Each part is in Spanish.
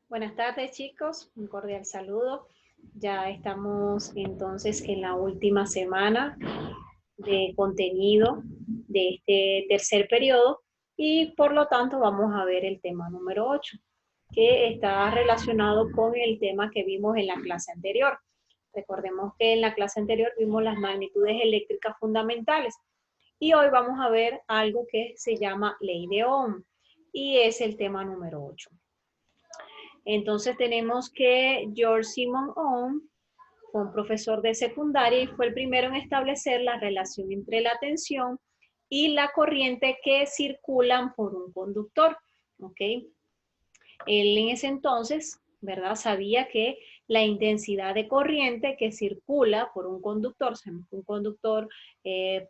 Buenas tardes, chicos. Un cordial saludo. Ya estamos entonces en la última semana de contenido de este tercer periodo y por lo tanto vamos a ver el tema número 8, que está relacionado con el tema que vimos en la clase anterior. Recordemos que en la clase anterior vimos las magnitudes eléctricas fundamentales y hoy vamos a ver algo que se llama ley de Ohm y es el tema número 8. Entonces tenemos que George Simon Ohm fue un profesor de secundaria y fue el primero en establecer la relación entre la tensión y la corriente que circulan por un conductor. ¿Ok? Él en ese entonces, ¿verdad? Sabía que la intensidad de corriente que circula por un conductor, un conductor,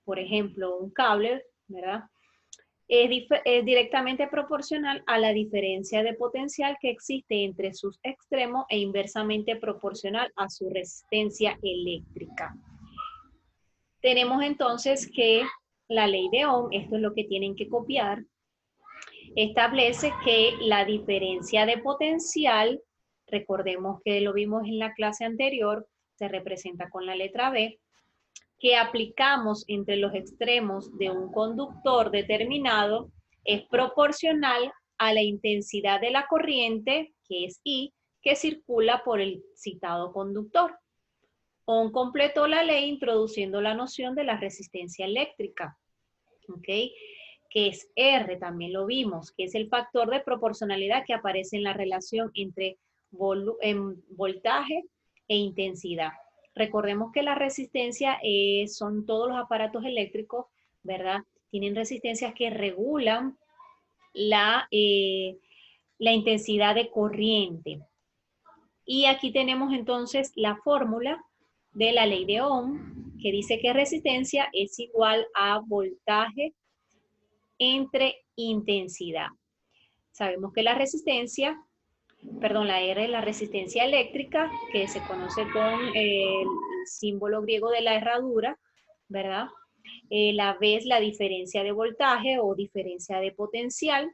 por ejemplo, un cable, ¿verdad? Es directamente proporcional a la diferencia de potencial que existe entre sus extremos e inversamente proporcional a su resistencia eléctrica. Tenemos entonces que la ley de Ohm, esto es lo que tienen que copiar, establece que la diferencia de potencial, recordemos que lo vimos en la clase anterior, se representa con la letra B, que aplicamos entre los extremos de un conductor determinado es proporcional a la intensidad de la corriente, que es I, que circula por el citado conductor. Ohm completó la ley introduciendo la noción de la resistencia eléctrica, ¿ok? Que es R, también lo vimos, que es el factor de proporcionalidad que aparece en la relación entre voltaje e intensidad. Recordemos que la resistencia son todos los aparatos eléctricos, ¿verdad? Tienen resistencias que regulan la intensidad de corriente. Y aquí tenemos entonces la fórmula de la ley de Ohm, que dice que resistencia es igual a voltaje entre intensidad. Sabemos que la resistencia, perdón, la R es la resistencia eléctrica, que se conoce con el símbolo griego de la herradura, ¿verdad? La V es la diferencia de voltaje o diferencia de potencial.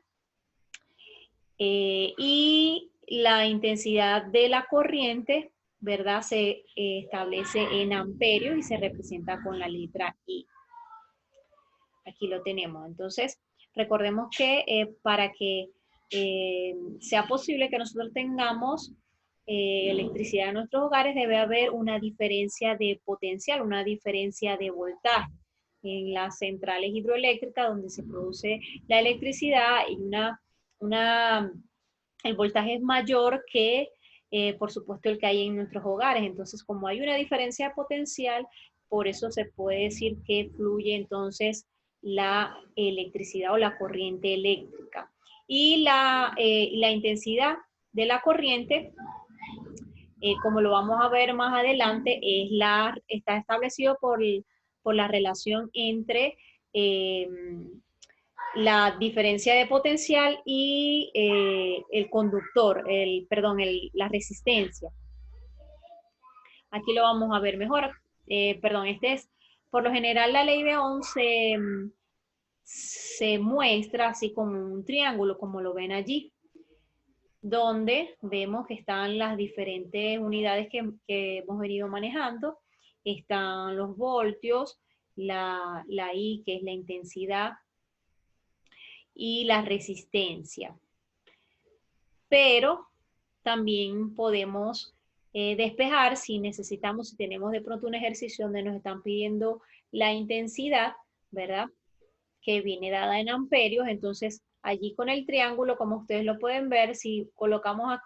Y la intensidad de la corriente, ¿verdad? Se establece en amperios y se representa con la letra I. Aquí lo tenemos. Entonces, recordemos que para que sea posible que nosotros tengamos electricidad en nuestros hogares, debe haber una diferencia de potencial, una diferencia de voltaje. En las centrales hidroeléctricas, donde se produce la electricidad y el voltaje es mayor que, por supuesto, el que hay en nuestros hogares. Entonces, como hay una diferencia potencial, por eso se puede decir que fluye entonces la electricidad o la corriente eléctrica. Y la intensidad de la corriente, como lo vamos a ver más adelante, está establecido por la relación entre la diferencia de potencial y el conductor, la resistencia. Aquí lo vamos a ver mejor. Por lo general la ley de Ohm se muestra así como un triángulo, como lo ven allí, donde vemos que están las diferentes unidades que hemos venido manejando. Están los voltios, la I, que es la intensidad, y la resistencia. Pero también podemos despejar si necesitamos, si tenemos de pronto un ejercicio donde nos están pidiendo la intensidad, ¿verdad? Que viene dada en amperios, entonces allí con el triángulo, como ustedes lo pueden ver, si colocamos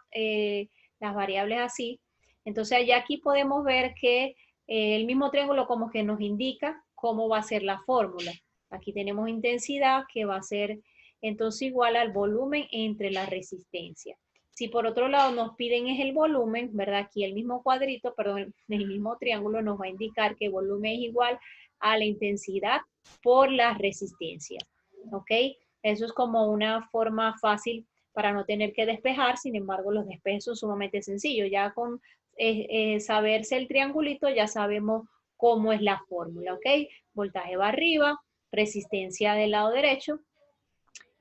las variables así, entonces allá aquí podemos ver que el mismo triángulo como que nos indica cómo va a ser la fórmula. Aquí tenemos intensidad que va a ser entonces igual al volumen entre la resistencia. Si por otro lado nos piden es el volumen, ¿verdad? Aquí el mismo cuadrito, perdón, el mismo triángulo nos va a indicar que el volumen es igual a la intensidad por la resistencia, ¿ok? Eso es como una forma fácil para no tener que despejar, sin embargo los despejes son sumamente sencillos. Ya con saberse el triangulito ya sabemos cómo es la fórmula, ¿ok? Voltaje va arriba, resistencia del lado derecho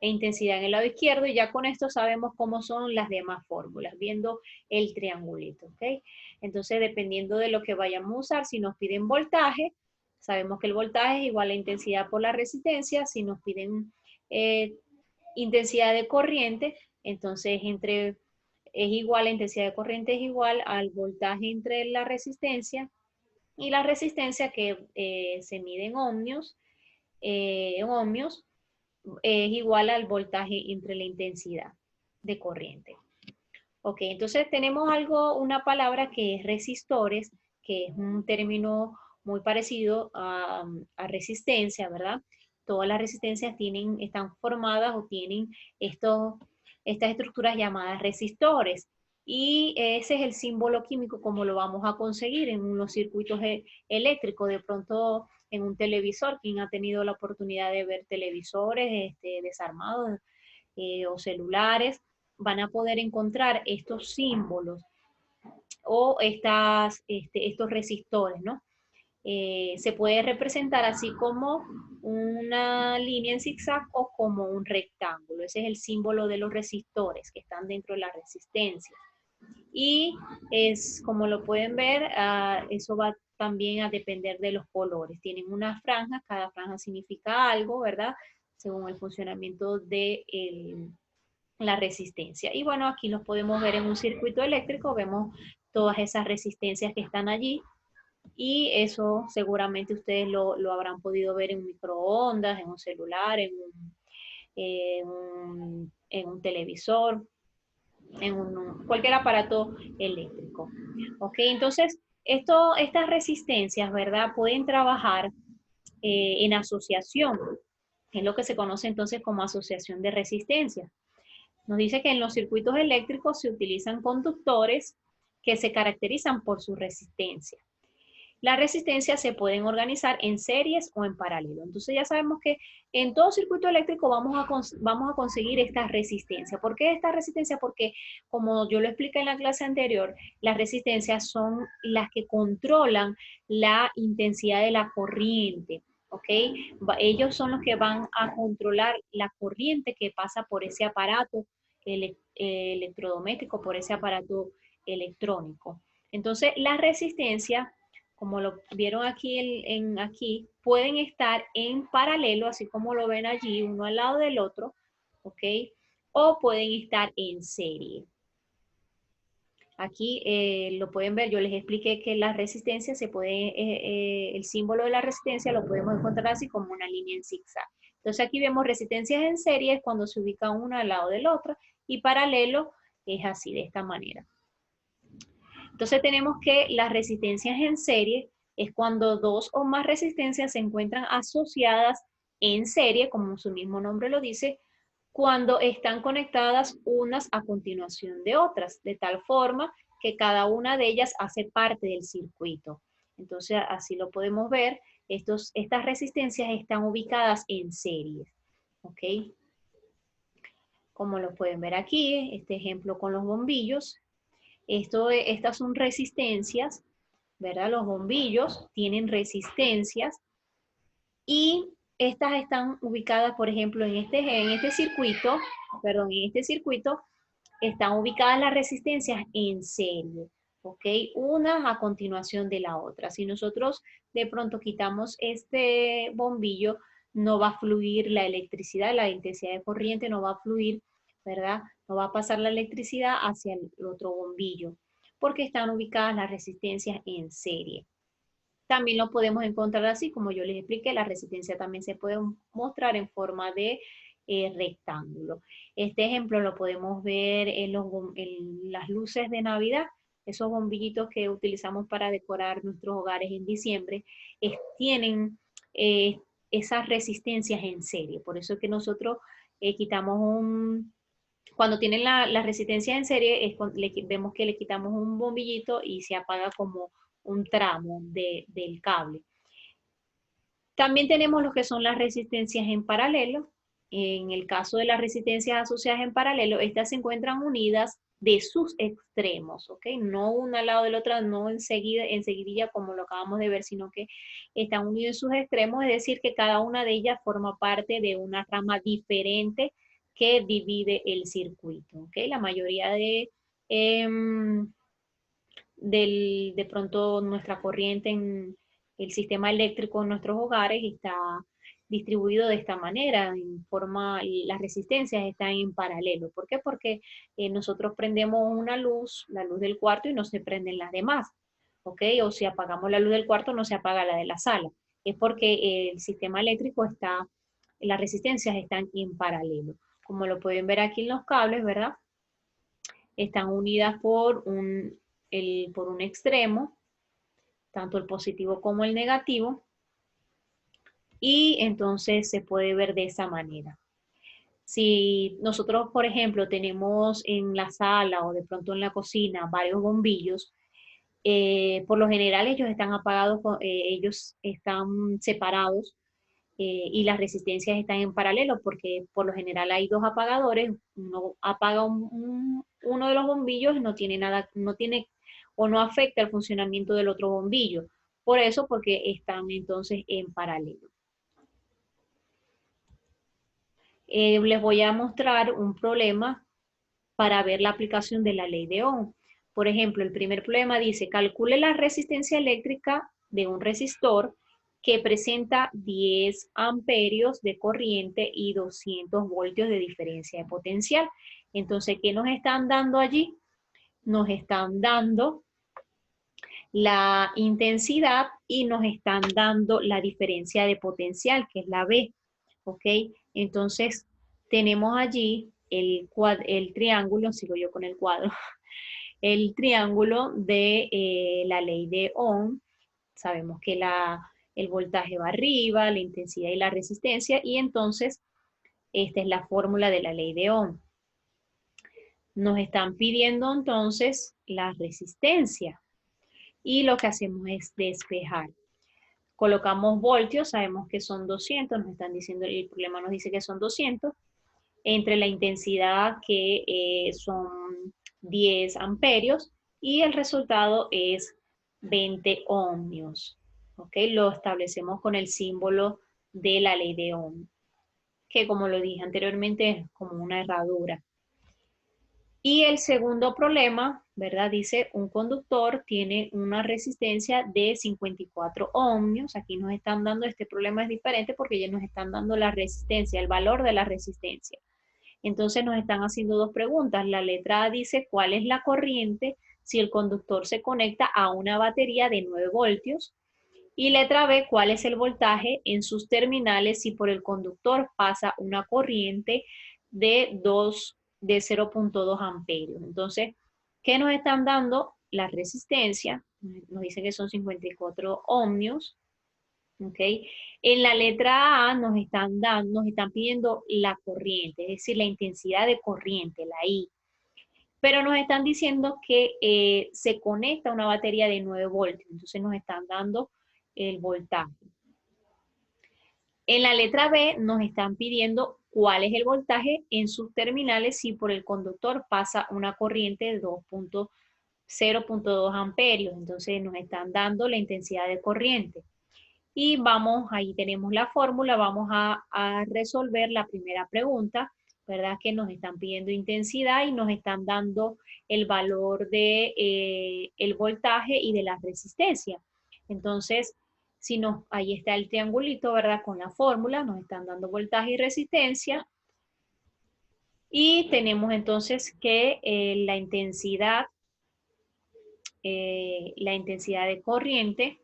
e intensidad en el lado izquierdo, y ya con esto sabemos cómo son las demás fórmulas, viendo el triangulito, ¿ok? Entonces, dependiendo de lo que vayamos a usar, si nos piden voltaje, sabemos que el voltaje es igual a intensidad por la resistencia. Si nos piden intensidad de corriente, entonces es igual, la intensidad de corriente es igual al voltaje entre la resistencia, y la resistencia que se mide en ohmios, es igual al voltaje entre la intensidad de corriente. Ok, entonces tenemos una palabra que es resistores, que es un término muy parecido a resistencia, ¿verdad? Todas las resistencias están formadas o tienen estas estructuras llamadas resistores. Y ese es el símbolo químico como lo vamos a conseguir en los circuitos eléctricos. De pronto en un televisor, quien ha tenido la oportunidad de ver televisores desarmados o celulares, van a poder encontrar estos símbolos o estos resistores, ¿no? Se puede representar así como una línea en zigzag o como un rectángulo. Ese es el símbolo de los resistores que están dentro de la resistencia. Y es como lo pueden ver, eso va también a depender de los colores. Tienen unas franjas, cada franja significa algo, ¿verdad? Según el funcionamiento de la resistencia. Y bueno, aquí los podemos ver en un circuito eléctrico, vemos todas esas resistencias que están allí, y eso seguramente ustedes lo habrán podido ver en microondas, en un celular, en un televisor, en cualquier aparato eléctrico. Ok, entonces estas resistencias, ¿verdad? Pueden trabajar en asociación, es lo que se conoce entonces como asociación de resistencia. Nos dice que en los circuitos eléctricos se utilizan conductores que se caracterizan por su resistencia. Las resistencias se pueden organizar en series o en paralelo. Entonces ya sabemos que en todo circuito eléctrico vamos a conseguir esta resistencia. ¿Por qué esta resistencia? Porque, como yo lo expliqué en la clase anterior, las resistencias son las que controlan la intensidad de la corriente. ¿Ok? Ellos son los que van a controlar la corriente que pasa por ese aparato electrodoméstico, por ese aparato electrónico. Entonces, la resistencia, como lo vieron aquí, pueden estar en paralelo, así como lo ven allí, uno al lado del otro, ¿ok? O pueden estar en serie. Aquí lo pueden ver, yo les expliqué que la resistencia el símbolo de la resistencia lo podemos encontrar así como una línea en zigzag. Entonces aquí vemos resistencias en serie cuando se ubica una al lado del otro, y paralelo es así, de esta manera. Entonces tenemos que las resistencias en serie es cuando dos o más resistencias se encuentran asociadas en serie, como su mismo nombre lo dice, cuando están conectadas unas a continuación de otras, de tal forma que cada una de ellas hace parte del circuito. Entonces así lo podemos ver, estas resistencias están ubicadas en series, ¿ok? Como lo pueden ver aquí, este ejemplo con los bombillos. Estas son resistencias, ¿verdad? Los bombillos tienen resistencias, y estas están ubicadas, por ejemplo, en este circuito, perdón, en este circuito están ubicadas las resistencias en serie, ¿ok? Una a continuación de la otra. Si nosotros de pronto quitamos este bombillo, no va a fluir la electricidad, la intensidad de corriente no va a fluir, ¿verdad? No va a pasar la electricidad hacia el otro bombillo, porque están ubicadas las resistencias en serie. También lo podemos encontrar así, como yo les expliqué, la resistencia también se puede mostrar en forma de rectángulo. Este ejemplo lo podemos ver en las luces de Navidad, esos bombillitos que utilizamos para decorar nuestros hogares en diciembre, tienen esas resistencias en serie. Por eso es que nosotros cuando tienen la resistencia en serie, vemos que le quitamos un bombillito y se apaga como un tramo del cable. También tenemos lo que son las resistencias en paralelo. En el caso de las resistencias asociadas en paralelo, estas se encuentran unidas de sus extremos, ¿ok? No una al lado de la otra, no enseguidilla como lo acabamos de ver, sino que están unidas en sus extremos, es decir, que cada una de ellas forma parte de una rama diferente que divide el circuito. ¿Ok? La mayoría de pronto nuestra corriente en el sistema eléctrico en nuestros hogares está distribuido de esta manera, las resistencias están en paralelo. ¿Por qué? Porque nosotros prendemos una luz, la luz del cuarto, y no se prenden las demás, ¿ok? O si apagamos la luz del cuarto, no se apaga la de la sala. Es porque el sistema eléctrico las resistencias están en paralelo. Como lo pueden ver aquí en los cables, ¿verdad? Están unidas por un extremo, tanto el positivo como el negativo, y entonces se puede ver de esa manera. Si nosotros, por ejemplo, tenemos en la sala o de pronto en la cocina varios bombillos, por lo general ellos están apagados, ellos están separados, y las resistencias están en paralelo porque por lo general hay dos apagadores, uno apaga uno de los bombillos y no tiene nada, no tiene o no afecta el funcionamiento del otro bombillo. Por eso, porque están entonces en paralelo. Les voy a mostrar un problema para ver la aplicación de la ley de Ohm. Por ejemplo, el primer problema dice, calcule la resistencia eléctrica de un resistor que presenta 10 amperios de corriente y 200 voltios de diferencia de potencial. Entonces, ¿qué nos están dando allí? Nos están dando la intensidad y nos están dando la diferencia de potencial, que es la B. ¿Ok? Entonces, tenemos allí el triángulo, sigo yo con el cuadro, el triángulo de la ley de Ohm. Sabemos que el voltaje va arriba, la intensidad y la resistencia, y entonces esta es la fórmula de la ley de Ohm. Nos están pidiendo entonces la resistencia y lo que hacemos es despejar. Colocamos voltios, sabemos que son 200, nos están diciendo, el problema nos dice que son 200, entre la intensidad que son 10 amperios y el resultado es 20 ohmios. ¿Ok? Lo establecemos con el símbolo de la ley de Ohm, que como lo dije anteriormente es como una herradura. Y el segundo problema, ¿verdad? Dice, un conductor tiene una resistencia de 54 ohmios. Aquí nos están dando, este problema es diferente porque ya nos están dando la resistencia, el valor de la resistencia. Entonces nos están haciendo dos preguntas. La letra A dice, ¿cuál es la corriente si el conductor se conecta a una batería de 9 voltios? Y letra B, ¿cuál es el voltaje en sus terminales si por el conductor pasa una corriente de 0.2 amperios? Entonces, ¿qué nos están dando? La resistencia, nos dicen que son 54 ohmios, ¿ok? En la letra A nos están pidiendo la corriente, es decir, la intensidad de corriente, la I. Pero nos están diciendo que se conecta a una batería de 9 voltios, entonces nos están dando el voltaje. En la letra B nos están pidiendo cuál es el voltaje en sus terminales si por el conductor pasa una corriente de 0.2 amperios. Entonces nos están dando la intensidad de corriente. Y ahí tenemos la fórmula, vamos a resolver la primera pregunta, ¿verdad? Que nos están pidiendo intensidad y nos están dando el valor de el voltaje y de la resistencia. Entonces, ahí está el triangulito, ¿verdad? Con la fórmula, nos están dando voltaje y resistencia. Y tenemos entonces que la intensidad de corriente,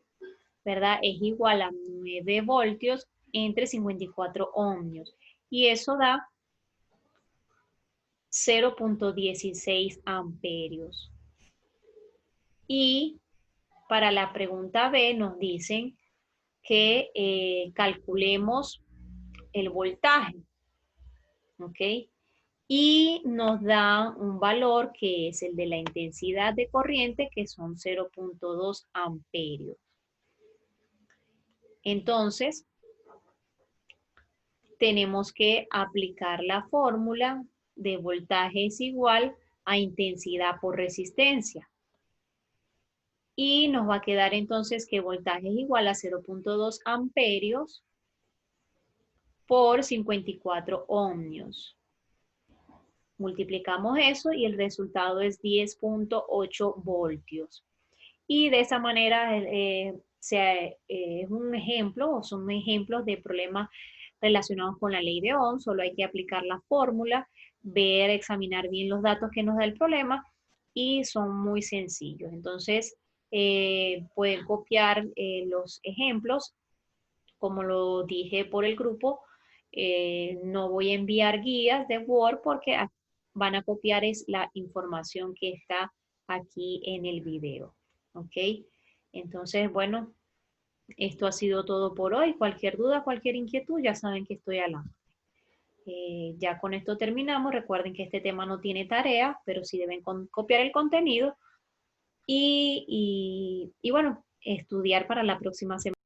¿verdad? Es igual a 9 voltios entre 54 ohmios. Y eso da 0.16 amperios. Y para la pregunta B nos dicen que calculemos el voltaje, ¿ok? Y nos da un valor que es el de la intensidad de corriente, que son 0.2 amperios. Entonces, tenemos que aplicar la fórmula de voltaje es igual a intensidad por resistencia. Y nos va a quedar entonces que voltaje es igual a 0.2 amperios por 54 ohmios. Multiplicamos eso y el resultado es 10.8 voltios. Y de esa manera es un ejemplo o son ejemplos de problemas relacionados con la ley de Ohm. Solo hay que aplicar la fórmula, ver, examinar bien los datos que nos da el problema y son muy sencillos. Entonces, pueden copiar los ejemplos, como lo dije por el grupo. No voy a enviar guías de Word porque van a copiar es la información que está aquí en el video. ¿Ok? Entonces, bueno, esto ha sido todo por hoy. Cualquier duda, cualquier inquietud, ya saben que estoy al lado. Ya con esto terminamos. Recuerden que este tema no tiene tarea, pero sí deben copiar el contenido y bueno, estudiar para la próxima semana.